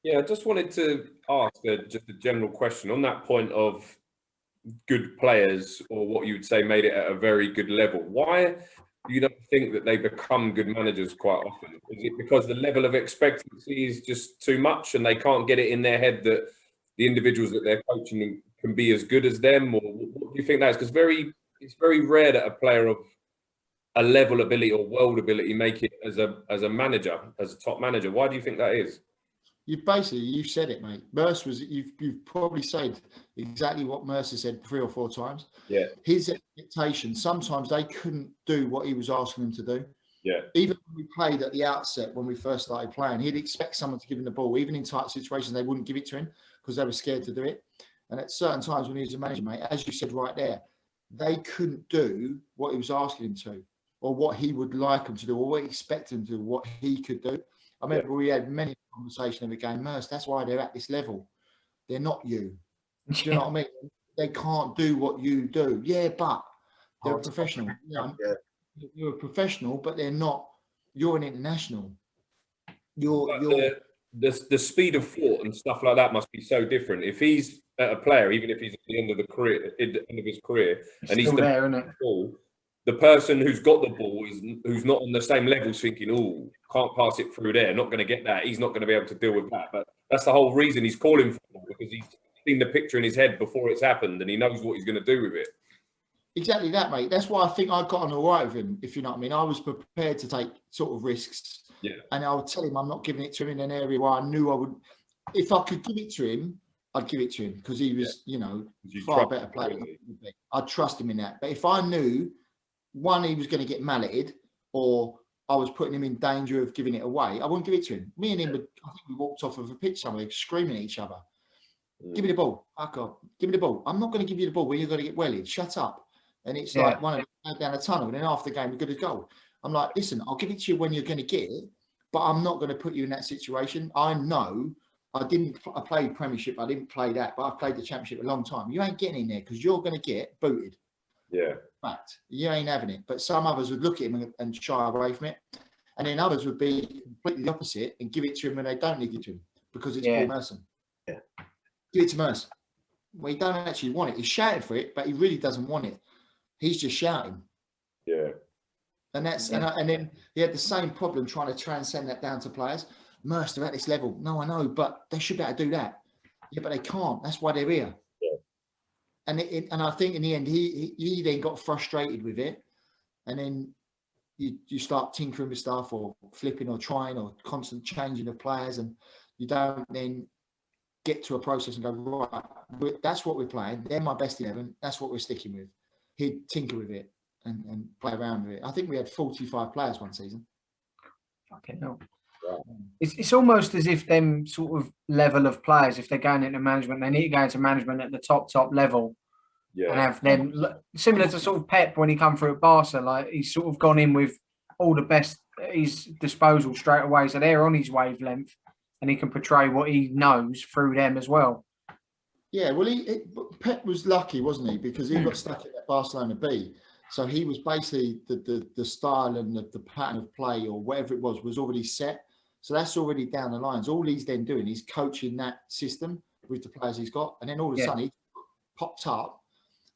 Yeah, I just wanted to ask just a general question on that point of good players, or what you would say made it at a very good level. Why do you don't think that they become good managers quite often? Is it because the level of expectancy is just too much and they can't get it in their head that the individuals that they're coaching can be as good as them? Or what do you think that is? Because it's very rare that a player of a level ability or world ability make it as a manager, as a top manager. Why do you think that is? You said it, mate. Mercer was you've probably said exactly what Mercer said 3 or 4 times. Yeah. His expectations, sometimes they couldn't do what he was asking them to do. Yeah. Even when we played at the outset, when we first started playing, he'd expect someone to give him the ball. Even in tight situations, they wouldn't give it to him because they were scared to do it. And at certain times when he was a manager, mate, as you said right there, they couldn't do what he was asking them to, or what he would like them to do, or what he expected them to do, what he could do. I remember we had many conversations of again, Merce, that's why they're at this level. They're not you. Do you know what I mean? They can't do what you do. Yeah, but they're a professional. You're a professional, but they're not. You're an international. The speed of thought and stuff like that must be so different. If he's a player, even if he's at the end of his career, and he's still there, isn't it? Ball, the person who's got the ball who's not on the same level, thinking, "Oh, can't pass it through there. Not going to get that. He's not going to be able to deal with that." But that's the whole reason he's calling for it, because he's seen the picture in his head before it's happened, and he knows what he's going to do with it. Exactly that, mate. That's why I think I got on all right with him, if you know what I mean. I was prepared to take sort of risks. Yeah. And I would tell him I'm not giving it to him in an area where I knew I would. If I could give it to him, I'd give it to him because he was, far better player. I'd trust him in that. But if I knew, one, he was going to get malleted, or I was putting him in danger of giving it away, I wouldn't give it to him. Me and him, I think we walked off of a pitch somewhere screaming at each other. Give me the ball. Fuck off. Give me the ball. I'm not going to give you the ball when you're going to get wellied. Shut up. And it's like one of them down a tunnel, and then after the game, we're good as goal. I'm like, listen, I'll give it to you when you're going to get it, but I'm not going to put you in that situation. I know I played Premiership. I didn't play that, but I played the Championship a long time. You ain't getting in there because you're going to get booted. Yeah. Fact. You ain't having it. But some others would look at him and shy away from it. And then others would be completely the opposite and give it to him when they don't need it to him because it's Paul Merson. Yeah. Give it to Merson. Well, he don't actually want it. He's shouting for it, but he really doesn't want it. He's just shouting. Yeah. And that's and then he had the same problem trying to transcend that down to players. Mercer, they're at this level. No, I know, but they should be able to do that. Yeah, but they can't. That's why they're here. Yeah. And I think in the end, he then got frustrated with it, and then you start tinkering with stuff or flipping or trying or constant changing of players, and you don't then get to a process and go, right, that's what we're playing. They're my best 11. That's what we're sticking with. He'd tinker with it and play around with it. I think we had 45 players one season. Fucking hell. Wow. It's almost as if them sort of level of players, if they're going into management, they need to go into management at the top level. Yeah. And have them, similar to sort of Pep when he come through at Barca, like he's sort of gone in with all the best at his disposal straight away. So they're on his wavelength and he can portray what he knows through them as well. Yeah, well, Pep was lucky, wasn't he? Because he got stuck at Barcelona B. So he was basically the style and the pattern of play or whatever it was already set. So that's already down the lines. All he's then doing is coaching that system with the players he's got. And then all of a sudden he popped up.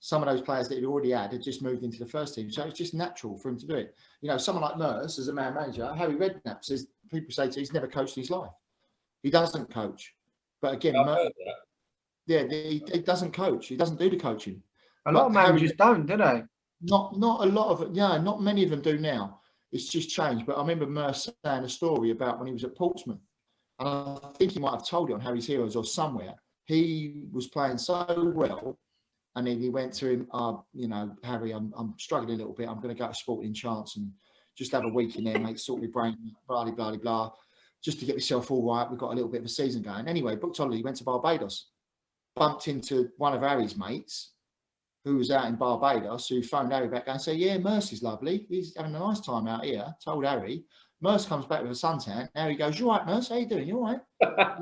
Some of those players that he already had just moved into the first team. So it's just natural for him to do it. You know, someone like Merce, as a man manager, Harry Redknapp says, people say he's never coached in his life. He doesn't coach. But again, he doesn't coach. He doesn't do the coaching. A lot of managers don't, do they? Not a lot of it. Yeah, not many of them do now. It's just changed. But I remember Merce saying a story about when he was at Portsmouth. And I think he might have told it on Harry's Heroes or somewhere. He was playing so well. And then he went to him, Harry, I'm struggling a little bit. I'm going to go to Sporting Chance and just have a week in there, mate, sort my brain, blah, blah, blah, blah, just to get myself all right. We've got a little bit of a season going. Anyway, booked holiday, went to Barbados. Bumped into one of Harry's mates who was out in Barbados, who phoned Harry back and said, yeah, Mercy's lovely. He's having a nice time out here. Told Harry. Merce comes back with a suntan. Harry goes, you all right, Merce? How you doing? You all right?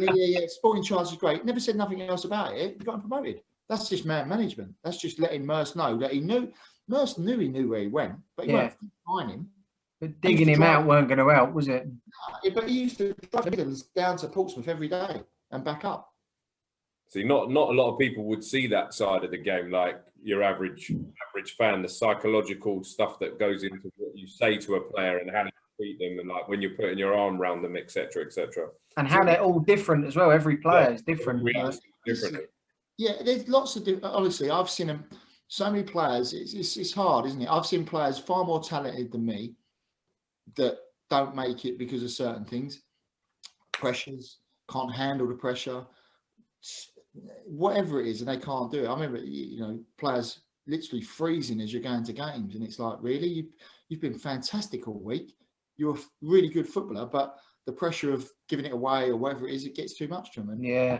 yeah. Sporting Chance is great. Never said nothing else about it. We got him promoted. That's just man management. That's just letting Merce know that he knew. Merce knew he knew where he went, but he weren't finding him. But digging him out weren't going to help, was it? Yeah, but he used to drive the Midlands down to Portsmouth every day. and back up. See, not a lot of people would see that side of the game, like your average fan, the psychological stuff that goes into what you say to a player and how you treat them, and like when you're putting your arm around them, etc., etc. And how they're all different as well. Every player is different. Differently. Yeah, there's lots of different. Honestly, I've seen them. So many players. It's hard, isn't it? I've seen players far more talented than me that don't make it because of certain things, pressures, can't handle the pressure, whatever it is, and they can't do it. I remember, players literally freezing as you're going to games, and it's like, really, you've been fantastic all week. You're a really good footballer, but the pressure of giving it away or whatever it is, it gets too much to them. And yeah,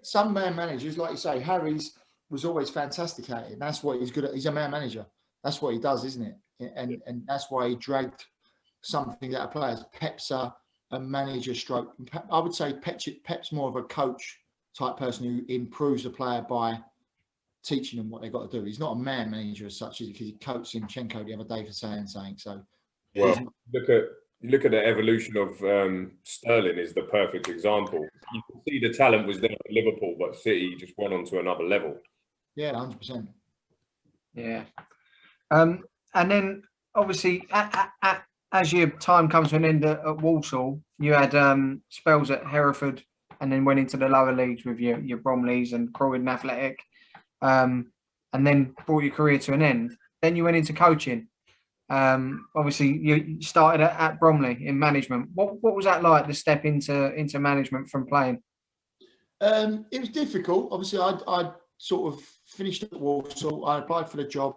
some man managers, like you say, Harry's was always fantastic at it. And that's what he's good at. He's a man manager. That's what he does, isn't it? And that's why he dragged something out of players. Pep's a manager stroke. I would say Pep's more of a coach type person who improves the player by teaching them what they've got to do. He's not a man manager as such, because he coached Zinchenko the other day for saying something. So, well, look at the evolution of Sterling is the perfect example. You can see the talent was there at Liverpool, but City just went on to another level. Yeah, 100%. Yeah. And then obviously, as your time comes to an end at Walsall, you had spells at Hereford, and then went into the lower leagues with your Bromleys and Croydon Athletic, and then brought your career to an end. Then you went into coaching. Obviously, you started at Bromley in management. What was that like, the step into management from playing? It was difficult. Obviously, I sort of finished at Walsall. I applied for the job,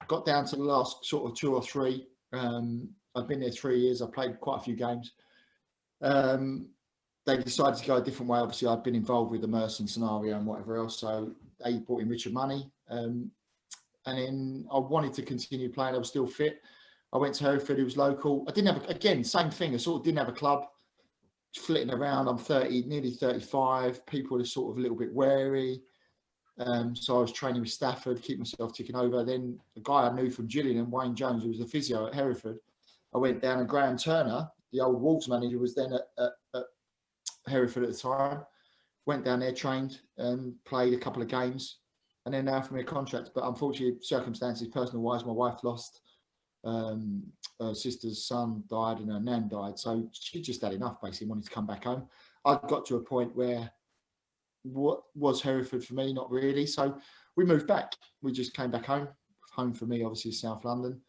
got down to the last sort of 2 or 3. I've been there 3 years. I played quite a few games. They decided to go a different way. Obviously, I'd been involved with the Merson scenario and whatever else, so they brought in Richard Money. And then I wanted to continue playing. I was still fit. I went to Hereford, who was local. I didn't have, again, same thing. I sort of didn't have a club. Flitting around. I'm 30, nearly 35. People are sort of a little bit wary. So I was training with Stafford, keep myself ticking over. Then a guy I knew from Gillingham, Wayne Jones, who was the physio at Hereford, I went down, and Graham Turner, the old Wolves manager, was then at Hereford at the time. Went down there, trained, and played a couple of games, and then now for me a contract. But unfortunately, circumstances, personal wise, my wife lost. Her sister's son died and her nan died, so she just had enough, basically wanted to come back home. I got to a point where, what was Hereford for me? Not really. So we moved back. We just came back home. Home for me, obviously, is South London.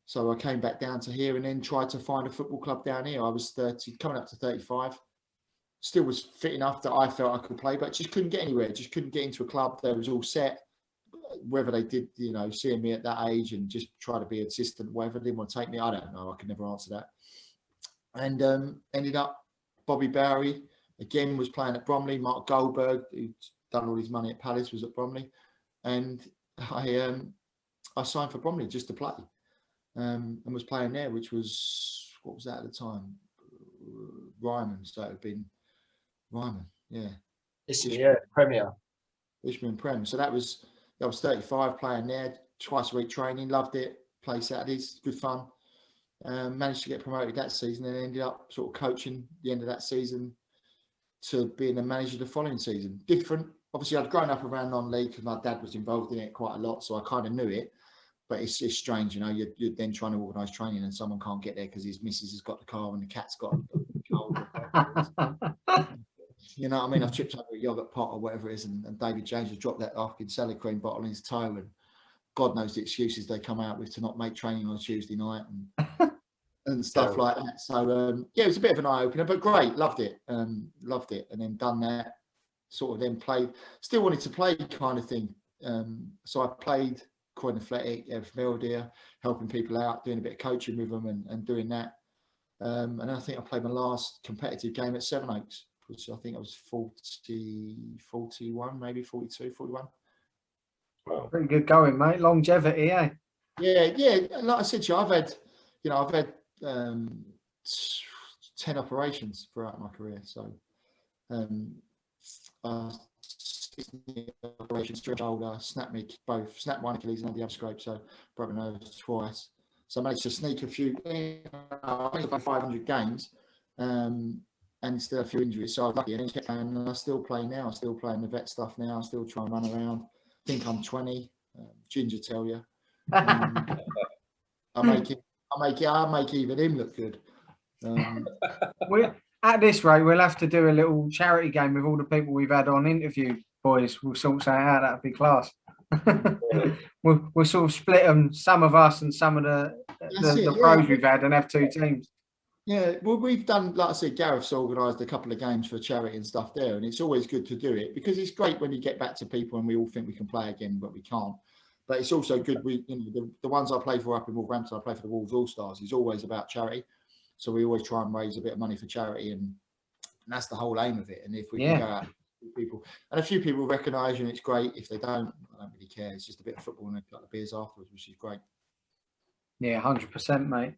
So I came back down to here and then tried to find a football club down here. I was 30, coming up to 35. Still was fit enough that I felt I could play, but just couldn't get anywhere. Just couldn't get into a club that was all set. Whether they did, seeing me at that age and just try to be assistant, whatever, they didn't want to take me. I don't know. I could never answer that. And ended up, Bobby Bowery, again, was playing at Bromley. Mark Goldberg, who'd done all his money at Palace, was at Bromley. And I signed for Bromley just to play. And was playing there, which was, what was that at the time? Ryman. So it had been Ryman, yeah. Premier. Ishmael Prem. So I was 35, playing there, twice a week training, loved it, play Saturdays, good fun. Managed to get promoted that season, and ended up sort of coaching the end of that season to being a manager the following season. Different. Obviously, I'd grown up around non-league because my dad was involved in it quite a lot, so I kind of knew it. But it's strange, you're then trying to organise training and someone can't get there because his missus has got the car and the cat's got a cold. You know what I mean? I've tripped over a yogurt pot or whatever it is, and David James has dropped that fucking salad cream bottle in his toe, and God knows the excuses they come out with to not make training on a Tuesday night and stuff like that. So it was a bit of an eye opener, but great, loved it, and then done that. Sort of then played. Still wanted to play, kind of thing. So I played Croydon Athletic, Mildeer, helping people out, doing a bit of coaching with them, and doing that. And I think I played my last competitive game at Sevenoaks, which I think I was 41, maybe 42, 41. Wow. Pretty good going, mate. Longevity, eh? Yeah. Like I said to you, I've had 10 operations throughout my career. So, operations, shoulder, snapped one Achilles and the other scrape, so broke my nose twice. So I managed to sneak a few. I think about 500 games. and still a few injuries. So I was lucky, and I still play now. I'm still playing the vet stuff now. I still try and run around. I think I'm 20. Ginger tell you. I make even him look good. At this rate, we'll have to do a little charity game with all the people we've had on interview, boys. We'll sort something out. That'd be class. we'll sort of split them, some of us and some of the pros we've had, and have 2 teams. Yeah, well, we've done, like I said, Gareth's organised a couple of games for charity and stuff there, and it's always good to do it because it's great when you get back to people and we all think we can play again, but we can't. But it's also good. The ones I play for up in Wolverhampton, I play for the Wolves All Stars. It's always about charity, so we always try and raise a bit of money for charity, and that's the whole aim of it. And if we can go out to people, and a few people recognise you, and it's great. If they don't, I don't really care. It's just a bit of football and a couple of beers afterwards, which is great. Yeah, 100%, mate.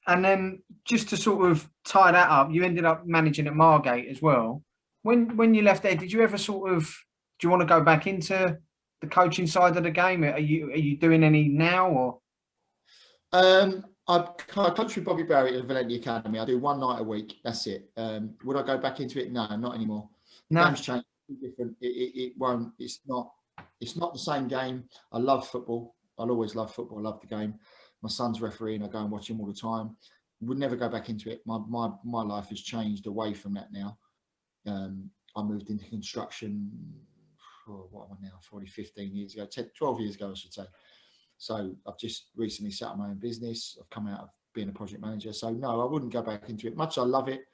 And then just to sort of tie that up, you ended up managing at Margate as well. When you left there, did you ever do you want to go back into the coaching side of the game? Are you doing any now, or? I coach with Bobby Barrett at the Valenti Academy. I do 1 night a week. That's it. Would I go back into it? No, not anymore. The game's changed. It's different. It won't. It's not the same game. I love football. I'll always love football. I love the game. My son's refereeing. I go and watch him all the time. Would never go back into it. My life has changed away from that now. I moved into construction. What am I now? 15 years ago. 12 years ago, I should say. So I've just recently set up my own business. I've come out of being a project manager. So no, I wouldn't go back into it. Much as I love it,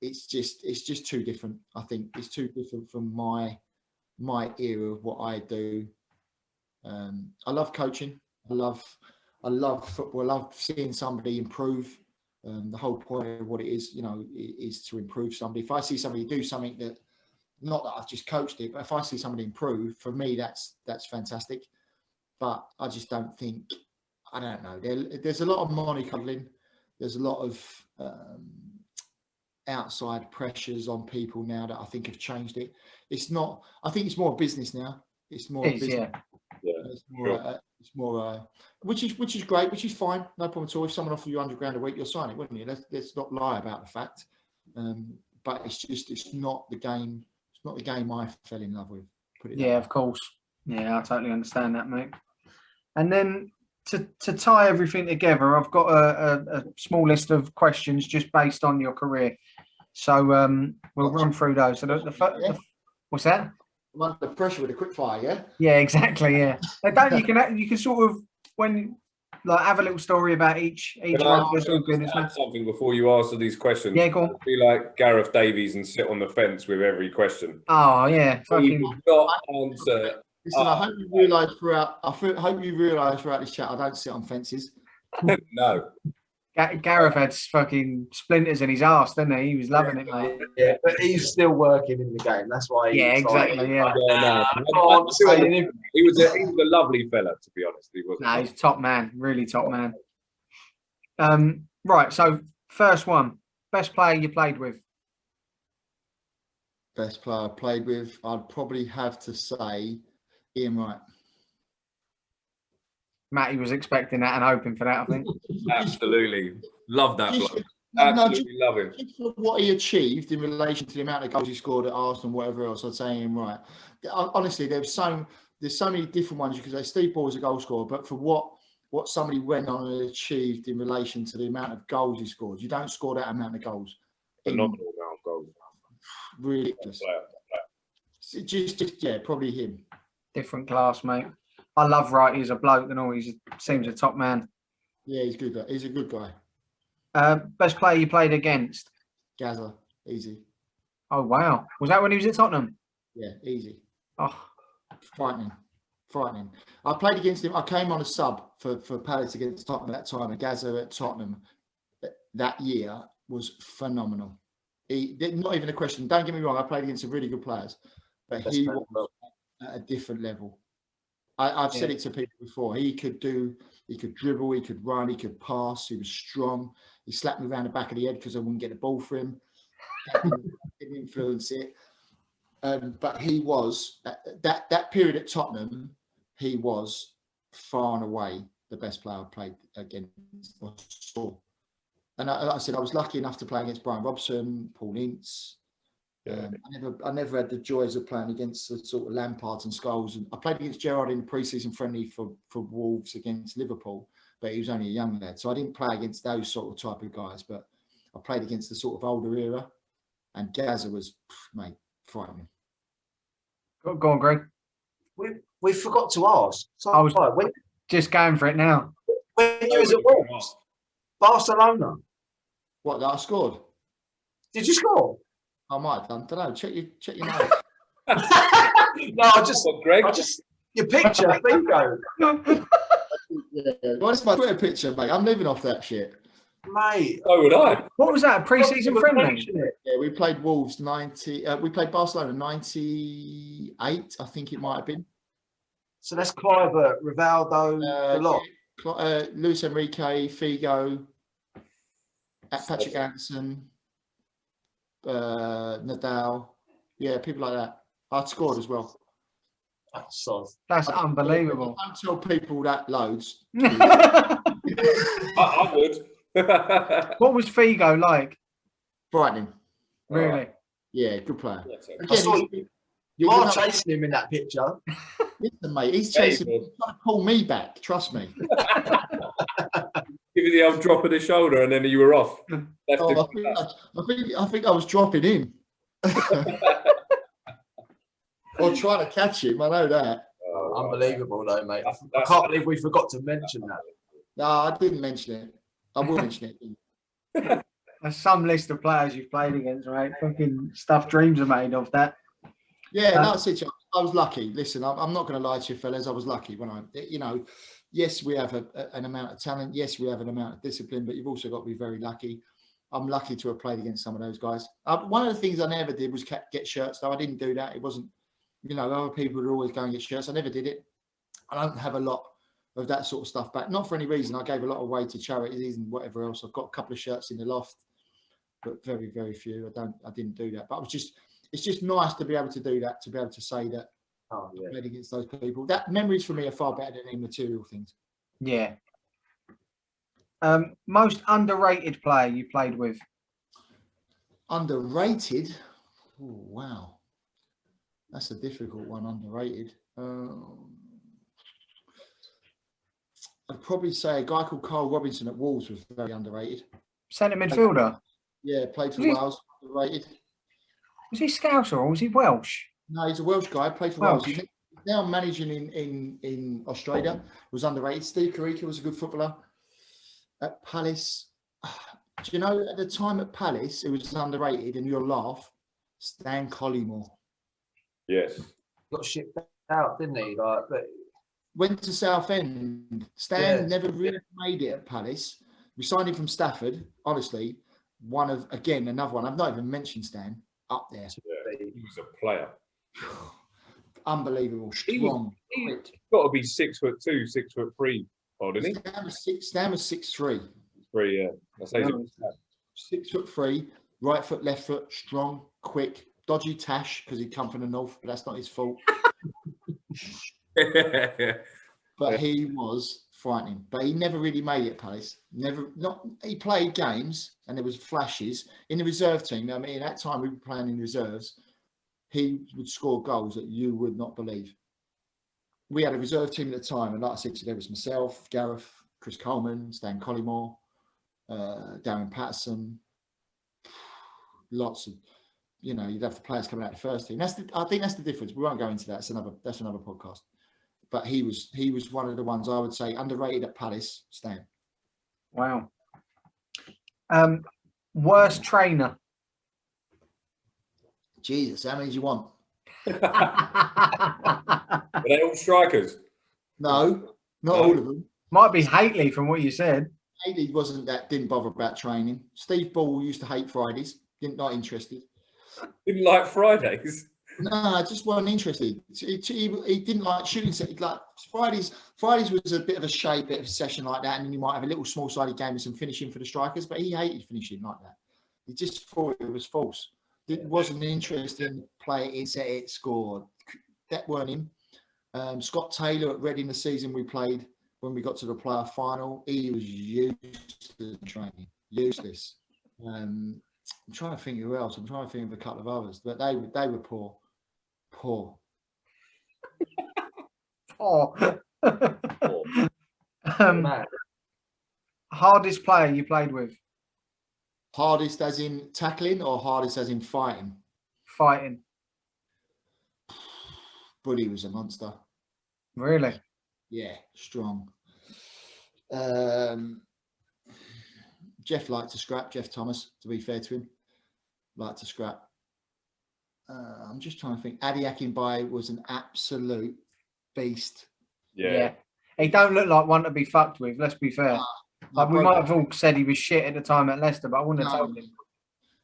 it's just too different. I think it's too different from my era of what I do. I love coaching. I love football. I love seeing somebody improve. The whole point of what it is, is to improve somebody. If I see somebody do something that, not that I've just coached it, but if I see somebody improve, for me, that's fantastic. But I just don't think, I don't know. There's a lot of mollycoddling. There's a lot of outside pressures on people now that I think have changed it. It's not. I think it's more business now. It's more business. Yeah. It's more, which is great, which is fine, no problem at all. If someone offered you £100 a week, you'll sign it, wouldn't you? Let's not lie about the fact. But it's not the game. It's not the game I fell in love with. Put it of course. Yeah, I totally understand that, mate. And then to tie everything together, I've got a small list of questions just based on your career. So we'll run through those. So what's that? I'm under pressure with a quick fire, yeah? Yeah, exactly, yeah. You can sort of, have a little story about each one. Something before you answer these questions. Yeah, go on. Be like Gareth Davies and sit on the fence with every question. Oh, yeah. Not answer. Listen, I hope you realise throughout this chat, I don't sit on fences. No. Gareth had fucking splinters in his arse, didn't he? He was loving it, mate. Yeah, but he's still working in the game. That's why. Exactly. Yeah. He was a lovely fella, to be honest. He was. No, he's top man. Really top man. Right. So first one, best player you played with. Best player I played with, I'd probably have to say Ian Wright. Matty was expecting that and hoping for that, I think. Absolutely. Love that bloke. Absolutely love him. For what he achieved in relation to the amount of goals he scored at Arsenal and whatever else, I'd say Ian Wright. Honestly, there's so many different ones. You could say Steve Ball's a goal scorer, but for what somebody went on and achieved in relation to the amount of goals he scored, you don't score that amount of goals. Phenomenal amount of goals. Ridiculous. Just probably him. Different class, mate. I love Wright. He's a bloke and all. He seems a top man. Yeah, he's good. He's a good guy. Best player you played against? Gazza, easy. Oh wow, was that when he was at Tottenham? Yeah, easy. Oh, frightening. I played against him. I came on a sub for Palace against Tottenham at that time. And Gazza at Tottenham that year was phenomenal. Not even a question. Don't get me wrong. I played against some really good players, but he was at a different level. I've said it to people before. He could dribble, he could run, he could pass. He was strong. He slapped me around the back of the head because I wouldn't get the ball for him. Didn't influence it. But he was that period at Tottenham. He was far and away the best player I played against or saw. And like I said, I was lucky enough to play against Brian Robson, Paul Ince. I never had the joys of playing against the sort of Lampards and Scholes. And I played against Gerrard in the pre-season friendly for Wolves against Liverpool, but he was only a young lad, so I didn't play against those sort of type of guys. But I played against the sort of older era, and Gaza was, mate, frightening. Go on, Greg. We forgot to ask. So I was when just going for it now. you was at Wolves, Barcelona, What, that I scored? did you score? I might have done. Don't know. Check your notes. No, Greg. your picture, bingo. Yeah. Well, it's my Twitter picture, mate. I'm living off that shit. Mate. So would I. What was that? A pre-season friendly? Yeah, we played Wolves 90. We played Barcelona 98, I think it might have been. So that's Clivert, Rivaldo, a lot. Luis Enrique, Figo, Patrick Anderson, Nadal. Yeah, people like that. I'd scored as well. Oh, so That's unbelievable. I don't tell people that loads. I would. What was Figo like? Frightening. Really? Yeah, good player. I saw Again, you are chasing him in that picture. listen, mate, he's chasing me. He's trying to pull me back. Trust me. Give you the old drop of the shoulder, and then you were off. I think I was dropping in. Or trying to catch him. I know that. Unbelievable, though, mate. I can't believe we forgot to mention that. No, I didn't mention it. I will mention it. There's some list of players you've played against, right? Fucking stuff dreams are made of that. Yeah, that's it. I was lucky. Listen, I'm not going to lie to you, fellas. I was lucky when yes, we have an amount of talent. Yes, we have an amount of discipline, but you've also got to be very lucky. I'm lucky to have played against some of those guys. One of the things I never did was get shirts, though. I didn't do that. It wasn't, other people would always go and get shirts. I never did it. I don't have a lot of that sort of stuff back. Not for any reason. I gave a lot away to charities and whatever else. I've got a couple of shirts in the loft, but very, very few. I didn't do that. But it's just nice to be able to do that, to be able to say that I played against those people. That memories for me are far better than any material things. Yeah. Most underrated player you played with? Underrated? Oh, wow. That's a difficult one, underrated. I'd probably say a guy called Carl Robinson at Wolves was very underrated. Centre midfielder? Yeah, played for Wales, underrated. Was he Scouser or was he Welsh? No, he's a Welsh guy, played for Wales. He's now managing in Australia, was underrated. Steve Carica was a good footballer. At Palace, do you know, at the time at Palace, it was underrated, and you'll laugh, Stan Collymore. Yes. Got shipped out, didn't he? Went to Southend. Stan never really made it at Palace. We signed him from Stafford. Honestly, another one. I've not even mentioned Stan up there. Yeah, he was a player. Unbelievable, strong. He's got to be 6'2", 6'3", didn't he? Stan was 6'3". 3, yeah. That's how 6'3", right foot, left foot, strong, quick, dodgy tash because he'd come from the north, but that's not his fault. But he was frightening. But he never really made it at Palace. He played games and there was flashes in the reserve team. I mean, at that time we were playing in reserves. He would score goals that you would not believe. We had a reserve team at the time, and like I said, there was myself, Gareth, Chris Coleman, Stan Collymore, Darren Patterson, lots of, you'd have the players coming out of the first team. I think that's the difference. We won't go into that. That's another podcast. But he was one of the ones I would say underrated at Palace, Stan. Wow. Worst trainer? Jesus, how many do you want? Are they all strikers? No, not all of them. Might be Haitley from what you said. Haitley didn't bother about training. Steve Ball used to hate Fridays. Not interested. Didn't like Fridays? No, I just wasn't interested. He didn't like shooting. Like Fridays was a bit of a shape, bit of a session like that, and then you might have a little small-sided game with some finishing for the strikers, but he hated finishing like that. He just thought it was false. It wasn't interested in play it, set it, score. That weren't him. Scott Taylor at Reading, the season we played when we got to the playoff final, he was used to training. useless. I'm trying to think who else. I'm trying to think of a couple of others, but they were poor. Oh. Man. Hardest player you played with? Hardest as in tackling or hardest as in fighting? Fighting. Bully was a monster. Really? Yeah, strong. Jeff liked to scrap. Jeff Thomas, to be fair to him, liked to scrap. I'm just trying to think. Adi Akinbaye was an absolute beast. Yeah. He don't look like one to be fucked with, let's be fair. Like we might have all said he was shit at the time at Leicester, but I wouldn't have told him.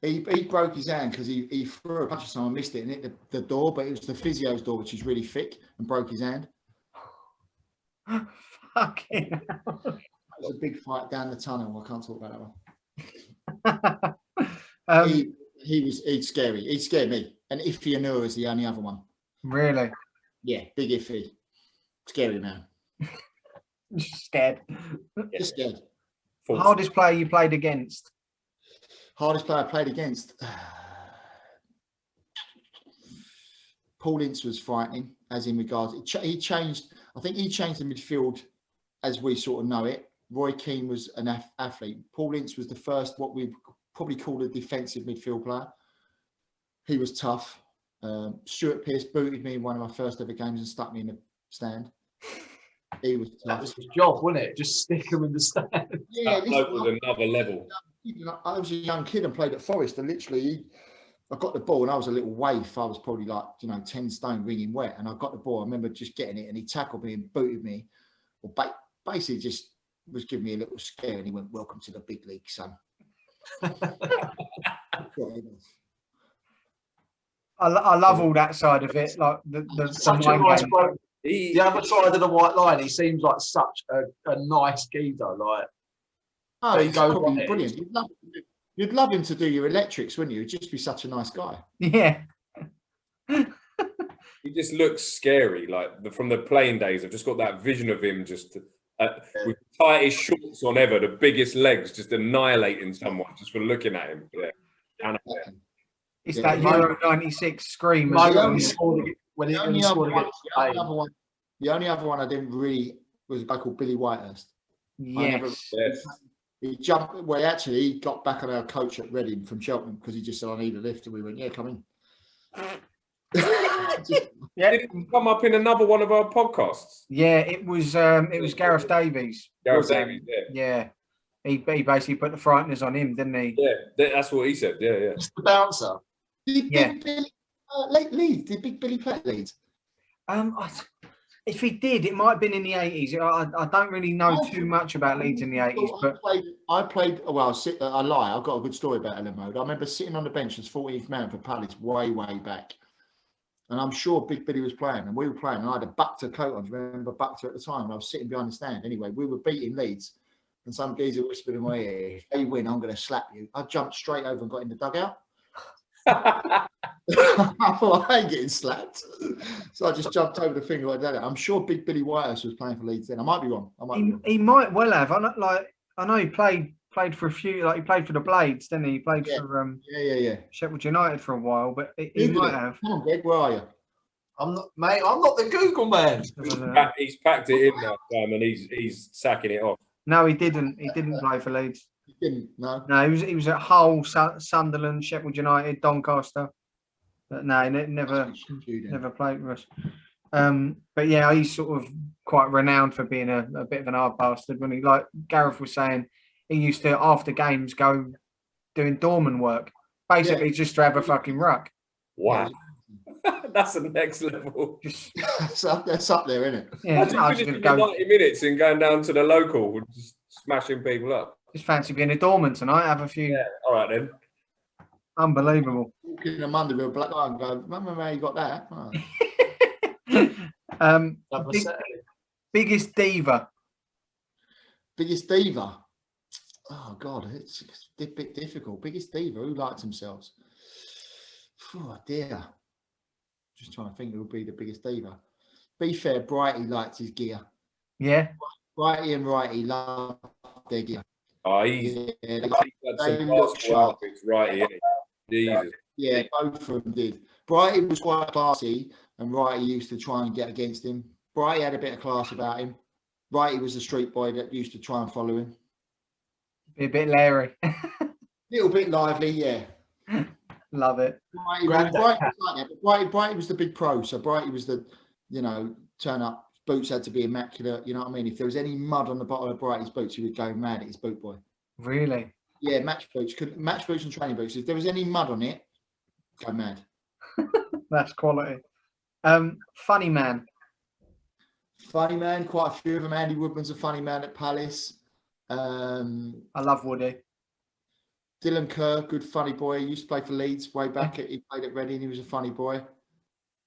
He broke his hand because he threw a punch at someone, missed it and hit the door, but it was the physio's door, which is really thick, and broke his hand. Fucking hell. It was a big fight down the tunnel. I can't talk about that one. He's scary. He scared me. And Iffy Anua is the only other one. Really? Yeah, big Iffy. Scary man. Scared. Just scared. Hardest player you played against? Hardest player I played against. Paul Ince was frightening, as in regards. He changed. I think he changed the midfield as we sort of know it. Roy Keane was an athlete. Paul Ince was the first, what we probably call a defensive midfield player. He was tough. Stuart Pearce booted me in one of my first ever games and stuck me in the stand. He was tough. That was his job, wasn't it? Just stick him in the stand. Yeah, that was another level. I was a young kid and played at Forest, and literally, I got the ball and I was a little waif. I was probably like 10 stone, wringing wet, and I got the ball. I remember just getting it, and he tackled me and booted me, or basically just was giving me a little scare, and he went, "Welcome to the big league, son." I love all that side of it, like the nice bloke. The other side of the white line, he seems like such a nice geezer. Like, oh, he's probably brilliant. You'd love him to do your electrics, wouldn't you? He'd just be such a nice guy. Yeah. He just looks scary. Like from the playing days, I've just got that vision of him just with the tightest shorts on ever, the biggest legs, just annihilating someone just for looking at him. Yeah. It's that Euro 96 scream. The only other one I didn't really was a guy called Billy Whitehurst. Yes. He jumped. Well, actually, he got back on our coach at Reading from Cheltenham because he just said, "I need a lift," and we went, "Yeah, come in." Yeah, did it come up in another one of our podcasts? Yeah, it was Gareth Davies. Gareth Davies, yeah. He basically put the frighteners on him, didn't he? Yeah, that's what he said. Yeah. Just the bouncer. Did Big Billy play at Leeds? If he did, it might have been in the 80s. I don't really know too much about Leeds in the 80s, but I played. Well, I lie. I've got a good story about Ellen Mode. I remember sitting on the bench as 14th man for Palace way back, and I'm sure Big Billy was playing, and we were playing. And I had a Buckter coat on. Do you remember Buckter at the time? I was sitting behind the stand. Anyway, we were beating Leeds, and some geezer whispered in my ear, "If they win, I'm going to slap you." I jumped straight over and got in the dugout. I thought I ain't getting slapped, so I just jumped over the finger like that. I'm sure Big Billy Whitehurst was playing for Leeds then. I might be wrong. He might well have. I know he played for a few. Like he played for the Blades, didn't he? He played for Sheffield United for a while, but he might have. Come on, Greg, where are you? I'm not, mate. I'm not the Google man. He's packed it in now, and he's sacking it off. No, he didn't. He didn't play for Leeds. He didn't. No, he was at Hull, Sunderland, Sheffield United, Doncaster. But no, he never played for us. But yeah, he's sort of quite renowned for being a bit of an hard bastard. When he, like Gareth was saying, he used to after games go doing doorman work, basically just to have a fucking ruck. Wow. That's the next level. That's up there, isn't it? Yeah, finishing 90 minutes and going down to the local and just smashing people up. Just fancy being a doorman tonight. Have a few. Yeah, all right then. Unbelievable. Walking in Monday with a black eye and go, "Remember how you got that?" Oh. Biggest diva. Biggest diva. Oh God, it's a bit difficult. Biggest diva. Who likes themselves? Oh dear. Just trying to think who would be the biggest diva. Be fair, Brighty liked his gear. Yeah. Brighty and Righty loved their gear. Oh, he's Yeah, had they some look basketball sharp. outfits, righty, ain't he? Jesus. Yeah, both of them did. Brighty was quite classy, and Righty used to try and get against him. Brighty had a bit of class about him. Righty was a street boy that used to try and follow him. Be a bit Larry. Little bit lively, yeah. Love it. Brighty was like that, but Brighty was the big pro. So Brighty was the, turn up. Boots had to be immaculate. You know what I mean? If there was any mud on the bottom of Brighty's boots, he would go mad at his boot boy. Really? Yeah, match boots and training boots. If there was any mud on it, go mad. That's quality. Funny man. Funny man, quite a few of them. Andy Woodman's a funny man at Palace. I love Woody. Dylan Kerr, good funny boy. He used to play for Leeds way back. He played at Reading. He was a funny boy.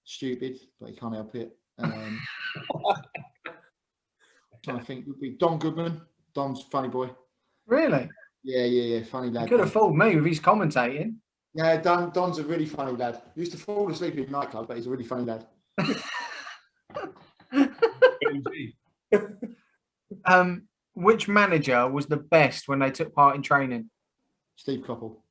Stupid, but he can't help it. Trying to think, would be Don Goodman. Don's a funny boy. Really? Yeah. Funny lad. He could have fooled me with his commentating. Yeah, Don's a really funny lad. He used to fall asleep in a nightclub, but he's a really funny lad. Which manager was the best when they took part in training? Steve Coppell.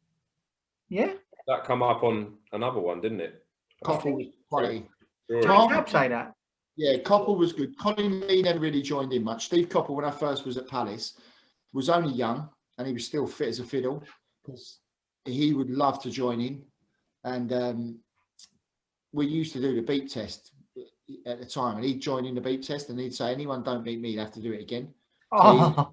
Yeah. That come up on another one, didn't it? Coppell was quality. Sure. Did Cab say that? Yeah, Coppell was good. Colin Lee never really joined in much. Steve Coppell, when I first was at Palace, was only young and he was still fit as a fiddle because he would love to join in. And we used to do the beat test at the time, and he'd join in the beat test and he'd say, anyone don't beat me, they have to do it again. So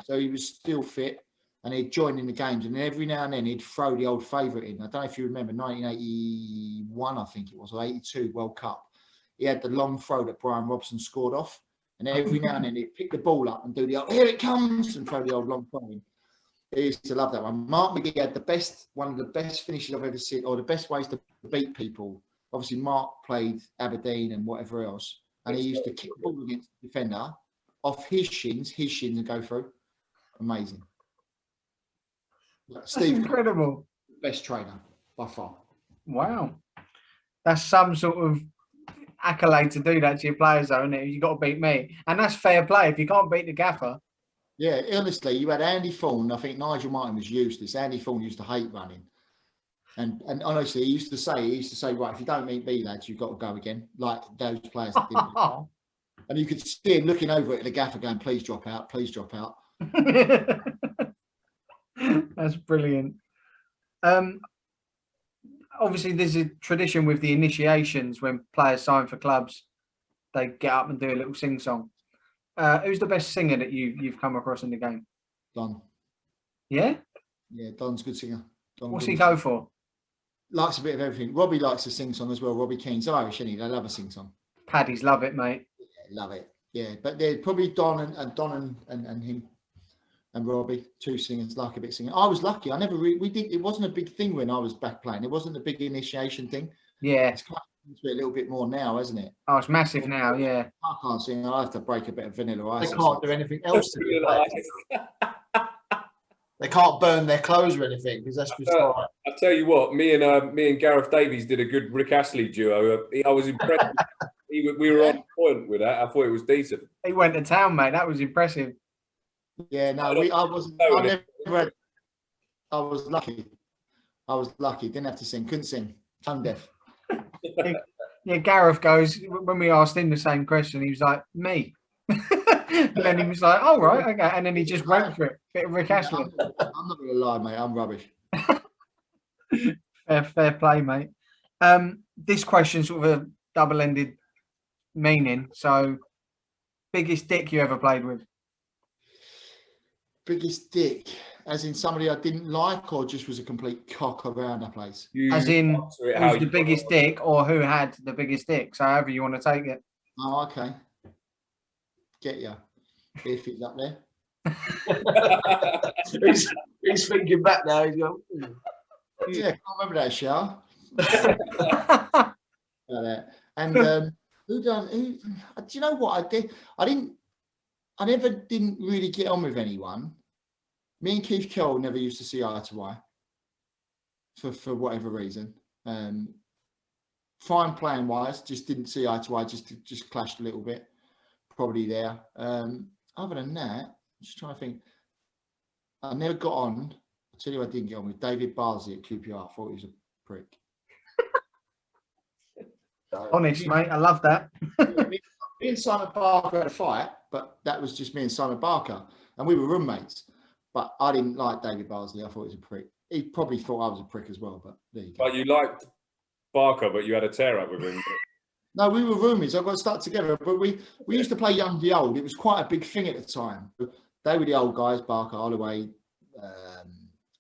so he was still fit and he'd join in the games, and every now and then he'd throw the old favourite in. I don't know if you remember 1981, I think it was, or 82 World Cup. He had the long throw that Brian Robson scored off, and every now and then he'd pick the ball up and do the old, here it comes, and throw the old long throw in. He used to love that one. Mark McGee had one of the best finishes I've ever seen, or the best ways to beat people. Obviously, Mark played Aberdeen and whatever else, and he used to kick the ball against the defender off his shins and go through. Amazing. That's Steve, incredible. best trainer by far. Wow. That's some sort of accolade to do that to your players, though, isn't it? You've got to beat me. And that's fair play. If you can't beat the gaffer. Yeah, honestly, you had Andy Thorne. I think Nigel Martin was useless. Andy Thorne used to hate running. And honestly, he used to say, right, if you don't meet me, lads, you've got to go again. Like those players that didn't. And you could see him looking over at the gaffer going, please drop out, please drop out. That's brilliant. Obviously, there's a tradition with the initiations when players sign for clubs, they get up and do a little sing-song. Who's the best singer that you've come across in the game? Don. Yeah? Yeah, Don's a good singer. What's he go for? Likes a bit of everything. Robbie likes to sing song as well. Robbie Keane's Irish, isn't he? They love a sing song. Paddies love it, mate. Yeah, love it. Yeah, but they're probably Don and him and Robbie, two singers, like a bit singing. I was lucky. I never we did. It wasn't a big thing when I was back playing. It wasn't a big initiation thing. Yeah. It's kind of into it a little bit more now, isn't it? Oh, it's massive now, yeah. I can't sing. I have to break a bit of Vanilla Ice. They can't do anything else to it. They can't burn their clothes or anything because that's just right. I tell you what, me and Gareth Davies did a good Rick Astley duo. I was impressed. We were on point with that. I thought it was decent. He went to town, mate. That was impressive. Yeah, no, I wasn't. I was lucky. Didn't have to sing. Couldn't sing. Tone deaf. Yeah, Gareth goes, when we asked him the same question, he was like, me. And then he was like, oh, right, okay. And then he just went for it. Bit of Rick Astley. I'm not going to lie, mate. I'm rubbish. Fair play, mate. This question's sort of a double-ended meaning. So, biggest dick you ever played with? Biggest dick, as in somebody I didn't like, or just was a complete cock around the place? As in, who's the biggest dick, or who had the biggest dick? So, however you want to take it. Oh, okay. Get you. If he's up there. he's thinking back now. He's going, yeah, I can't remember that show. And who done? Do you know what I did? I never didn't really get on with anyone. Me and Keith Kell never used to see eye to eye for whatever reason. Fine playing wise, just didn't see eye to eye. Just clashed a little bit. Probably there. Other than that, I'm just trying to think. I never got on. I'll tell you who I didn't get on with. David Barsley at QPR. I thought he was a prick. Honest, mate. I love that. Me and Simon Barker had a fight, but that was just me and Simon Barker. And we were roommates. But I didn't like David Barsley. I thought he was a prick. He probably thought I was a prick as well, but there you go. But you liked Barker, but you had a tear up with him. No, we were roomies. I got stuck together. But we used to play young the old. It was quite a big thing at the time. They were the old guys, Barker, Holloway,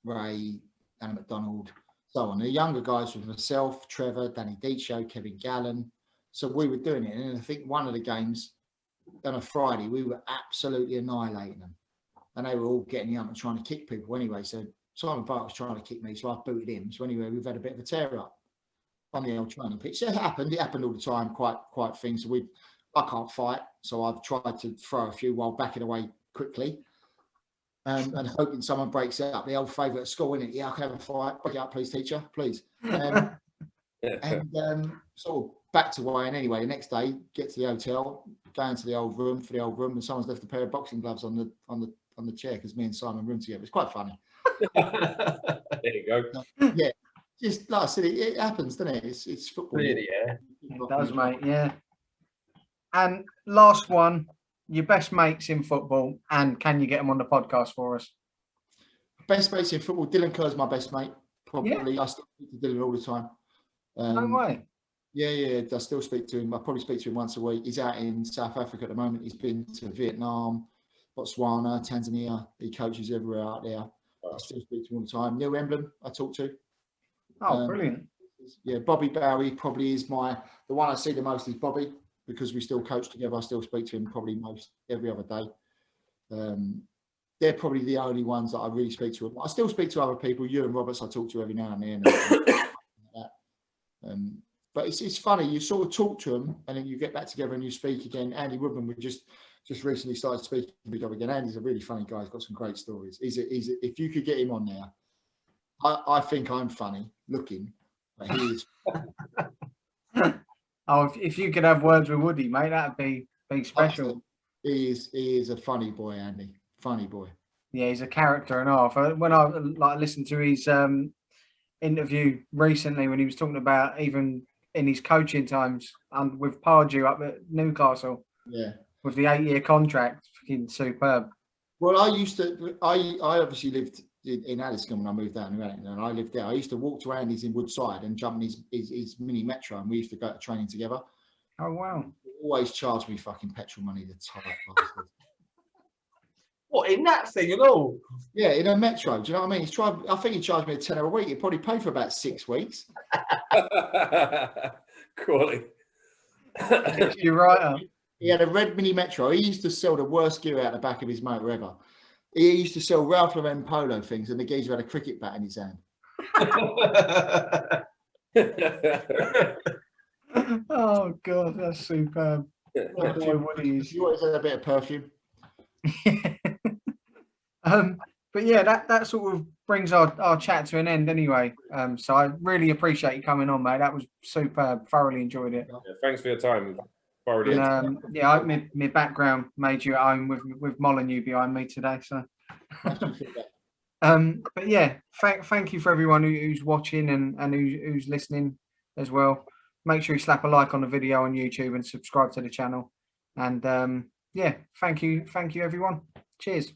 Ray, Anna McDonald, so on. The younger guys were myself, Trevor, Danny Dicho, Kevin Gallen. So we were doing it. And I think one of the games on a Friday, we were absolutely annihilating them. And they were all getting up and trying to kick people anyway. So Simon Barker was trying to kick me, so I booted him. So anyway, we've had a bit of a tear up on the old training pitch. So it happened all the time, quite things. So I can't fight, so I've tried to throw a few while backing away quickly. And hoping someone breaks it up. The old favourite at school, isn't it? Yeah, I can have a fight. Break it up, please, teacher, please. Sort of back to Wayne anyway. The next day, get to the hotel, go into the old room, and someone's left a pair of boxing gloves on the chair because me and Simon roomed together. It's quite funny. There you go. Yeah, just like I said, it happens, doesn't it? It's football. Really, yeah. It does, mate. Yeah. And last one, your best mates in football, and can you get them on the podcast for us? Best mates in football. Dylan Kerr's my best mate. Probably. Yeah. I still speak to Dylan all the time. No way. Yeah. I still speak to him. I probably speak to him once a week. He's out in South Africa at the moment. He's been to Vietnam, Botswana, Tanzania. He coaches everywhere out there. I still speak to him all the time. Neil Emblem, I talk to. Oh, brilliant. Yeah, Bobby Bowie probably is the one I see the most is Bobby, because we still coach together. I still speak to him probably most every other day. They're probably the only ones that I really speak to. I still speak to other people. Ewan Roberts I talk to every now and then. But it's funny. You sort of talk to them and then you get back together and you speak again. Andy Woodman, we just recently started speaking with him again. Andy's a really funny guy. He's got some great stories. If you could get him on there, I think I'm funny looking, but he is. Oh, if you could have words with Woody, mate, that'd be special. He is a funny boy, Andy. Funny boy. Yeah, he's a character and half. When I listened to his interview recently, when he was talking about even in his coaching times and with Pardew up at Newcastle, with the 8-year contract, fucking superb. Well, I obviously lived in Addiscombe when I moved down to Wellington, and I lived there. I used to walk to Andy's in Woodside and jump in his mini metro, and we used to go to training together. Oh wow! He always charged me fucking petrol money, the tight bastard. What, in that thing and all? Yeah, in a metro. Do you know what I mean? I think he charged me a tenner a week. He probably paid for about 6 weeks. Quality. You're right. He had a red mini metro. He used to sell the worst gear out the back of his motor ever. He used to sell Ralph Lauren polo things, and the geezer had a cricket bat in his hand. Oh God, that's superb. You always had a bit of perfume. But yeah, that sort of brings our chat to an end anyway. So I really appreciate you coming on, mate. That was superb. Thoroughly enjoyed it. Yeah, thanks for your time. And, I hope my background made you at home with Molyneux behind me today. So, but yeah, thank you for everyone who's watching and who's listening as well. Make sure you slap a like on the video on YouTube and subscribe to the channel. And yeah, thank you everyone. Cheers.